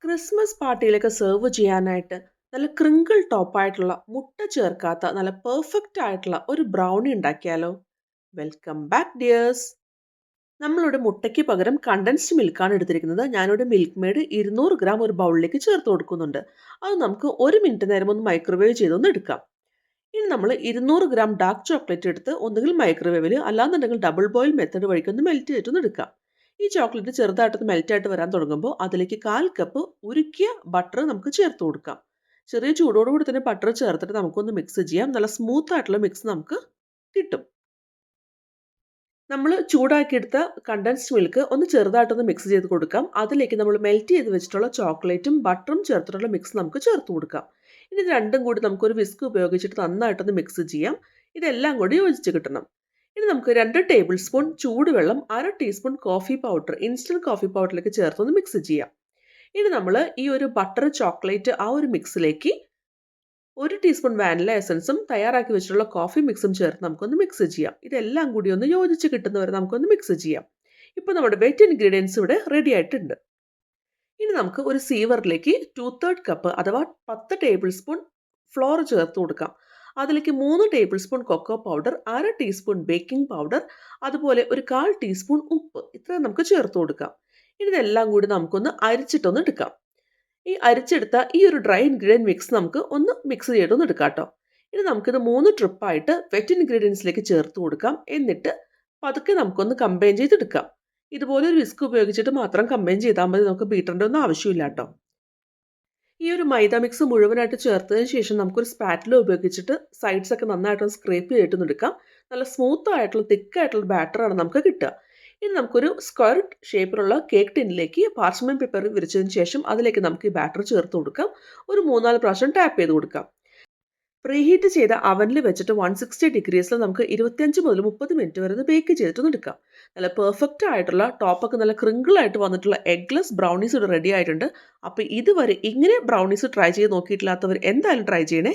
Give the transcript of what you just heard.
Christmas പാർട്ടിയിലൊക്കെ serve ചെയ്യാനായിട്ട് നല്ല crinkle ടോപ്പായിട്ടുള്ള മുട്ട ചേർക്കാത്ത നല്ല പെർഫെക്റ്റ് ആയിട്ടുള്ള ഒരു ബ്രൗണി ഉണ്ടാക്കിയാലോ? Welcome back dears. നമ്മളിവിടെ മുട്ടയ്ക്ക് പകരം കണ്ടൻസ്ഡ് മിൽക്കാണ് എടുത്തിരിക്കുന്നത്. ഞാനിവിടെ മിൽക്ക് മെയ്ഡ് 200 ഗ്രാം ഒരു ബൗളിലേക്ക് ചേർത്ത് കൊടുക്കുന്നുണ്ട്. അത് നമുക്ക് 1 മിനിറ്റ് നേരം ഒന്ന് മൈക്രോവേവ് ചെയ്തൊന്ന് എടുക്കാം. ഇനി നമ്മൾ 200 ഗ്രാം ഡാർക്ക് ചോക്ലേറ്റ് എടുത്ത് ഒന്നുകിൽ മൈക്രോവേവിൽ അല്ലാന്നുണ്ടെങ്കിൽ ഡബിൾ ബോയിൽ മെത്തേഡ് വഴിക്കൊന്ന് മെൽറ്റ് ചെയ്തിട്ടൊന്ന് എടുക്കാം. ഈ ചോക്ലേറ്റ് ചെറുതായിട്ടൊന്ന് മെൽറ്റായിട്ട് വരാൻ തുടങ്ങുമ്പോൾ അതിലേക്ക് 1/4 കപ്പ് ഉരുക്കിയ ബട്ടർ നമുക്ക് ചേർത്ത് കൊടുക്കാം. ചെറിയ ചൂടോടുകൂടി തന്നെ ബട്ടർ ചേർത്തിട്ട് നമുക്കൊന്ന് മിക്സ് ചെയ്യാം. നല്ല സ്മൂത്ത് ആയിട്ടുള്ള മിക്സ് നമുക്ക് കിട്ടും. നമ്മൾ ചൂടാക്കിയെടുത്ത കണ്ടൻസ്ഡ് മിൽക്ക് ഒന്ന് ചെറുതായിട്ടൊന്ന് മിക്സ് ചെയ്ത് കൊടുക്കാം. അതിലേക്ക് നമ്മൾ മെൽറ്റ് ചെയ്ത് വെച്ചിട്ടുള്ള ചോക്ലേറ്റും ബട്ടറും ചേർത്തിട്ടുള്ള മിക്സ് നമുക്ക് ചേർത്ത് കൊടുക്കാം. ഇനി ഇത് രണ്ടും കൂടി നമുക്കൊരു വിസ്ക് ഉപയോഗിച്ചിട്ട് നന്നായിട്ടൊന്ന് മിക്സ് ചെയ്യാം. ഇതെല്ലാം കൂടി യോജിച്ച് കിട്ടണം. ഇനി നമുക്ക് 2 ടേബിൾ സ്പൂൺ ചൂടുവെള്ളം 1/2 teaspoon coffee powder instant coffee പൗഡറിലേക്ക് ചേർത്തൊന്ന് മിക്സ് ചെയ്യാം. ഇനി നമ്മൾ ഈ ഒരു ബട്ടർ ചോക്ലേറ്റ് ആ ഒരു മിക്സിലേക്ക് 1 ടീസ്പൂൺ വാനില എസൻസും തയ്യാറാക്കി വെച്ചിട്ടുള്ള കോഫി മിക്സും ചേർത്ത് നമുക്കൊന്ന് മിക്സ് ചെയ്യാം. ഇതെല്ലാം കൂടി ഒന്ന് യോജിച്ച് കിട്ടുന്നവരെ നമുക്കൊന്ന് മിക്സ് ചെയ്യാം. ഇപ്പോൾ നമ്മുടെ വെറ്റ് ഇൻഗ്രീഡിയൻസ് ഇവിടെ റെഡി ആയിട്ടുണ്ട്. ഇനി നമുക്ക് ഒരു സീവറിലേക്ക് 2/3 കപ്പ് അഥവാ 10 ടേബിൾ സ്പൂൺ ഫ്ലോർ ചേർത്ത് കൊടുക്കാം. അതിലേക്ക് 3 table spoon cocoa powder, 1/2 teaspoon baking powder, അതുപോലെ ഒരു 1/4 ടീസ്പൂൺ ഉപ്പ് ഇത്രയും നമുക്ക് ചേർത്ത് കൊടുക്കാം. ഇനി ഇതെല്ലാം കൂടി നമുക്കൊന്ന് അരിച്ചിട്ടൊന്ന് എടുക്കാം. ഈ അരിച്ചെടുത്ത ഈ ഒരു ഡ്രൈ ഇൻഗ്രീഡിയൻറ്റ് മിക്സ് നമുക്ക് ഒന്ന് മിക്സ് ചെയ്തൊന്ന് എടുക്കാം കേട്ടോ. ഇനി നമുക്കിത് 3 ട്രിപ്പായിട്ട് വെറ്റ് ഇൻഗ്രീഡിയൻസിലേക്ക് ചേർത്ത് കൊടുക്കാം. എന്നിട്ട് പതുക്കെ നമുക്കൊന്ന് കമ്പൈൻ ചെയ്തെടുക്കാം. ഇതുപോലെ ഒരു വിസ്ക് ഉപയോഗിച്ചിട്ട് മാത്രം കമ്പൈൻ ചെയ്താൽ മതി. നമുക്ക് ബീറ്ററിൻ്റെ ഒന്നും ആവശ്യമില്ല കേട്ടോ. ഈ ഒരു മൈദ മിക്സ് മുഴുവനായിട്ട് ചേർത്തതിന് ശേഷം നമുക്കൊരു സ്പാറ്റില ഉപയോഗിച്ചിട്ട് സൈഡ്സ് ഒക്കെ നന്നായിട്ടൊന്ന് സ്ക്രേപ്പ് ചെയ്തിട്ടൊന്ന് എടുക്കാം. നല്ല സ്മൂത്ത് ആയിട്ടുള്ള തിക്കായിട്ടുള്ള ബാറ്ററാണ് നമുക്ക് കിട്ടുക. ഇനി നമുക്കൊരു സ്ക്വയർ ഷേപ്പിലുള്ള കേക്ക് ടിന്നിലേക്ക് പാർച്ച്മെന്റ് പേപ്പർ വിരിച്ചതിന് ശേഷം അതിലേക്ക് നമുക്ക് ഈ ബാറ്റർ ചേർത്ത് കൊടുക്കാം. ഒരു 3-4 പ്രാവശ്യം ടാപ്പ് ചെയ്ത് കൊടുക്കാം. പ്രീഹീറ്റ് ചെയ്ത അവനിൽ വെച്ചിട്ട് 160 ഡിഗ്രീസിൽ നമുക്ക് 25 മുതൽ 30 മിനിറ്റ് വരെ ഒന്ന് ബേക്ക് ചെയ്തിട്ടൊന്ന് എടുക്കാം. നല്ല പെർഫെക്റ്റ് ആയിട്ടുള്ള ടോപ്പൊക്കെ നല്ല ക്രിങ്കിൾ ആയിട്ട് വന്നിട്ടുള്ള എഗ്ലെസ് ബ്രൗണീസ് ഇവിടെ റെഡി ആയിട്ടുണ്ട്. അപ്പോൾ ഇതുവരെ ഇങ്ങനെ ബ്രൗണീസ് ട്രൈ ചെയ്ത് നോക്കിയിട്ടില്ലാത്തവർ എന്തായാലും ട്രൈ ചെയ്യണേ.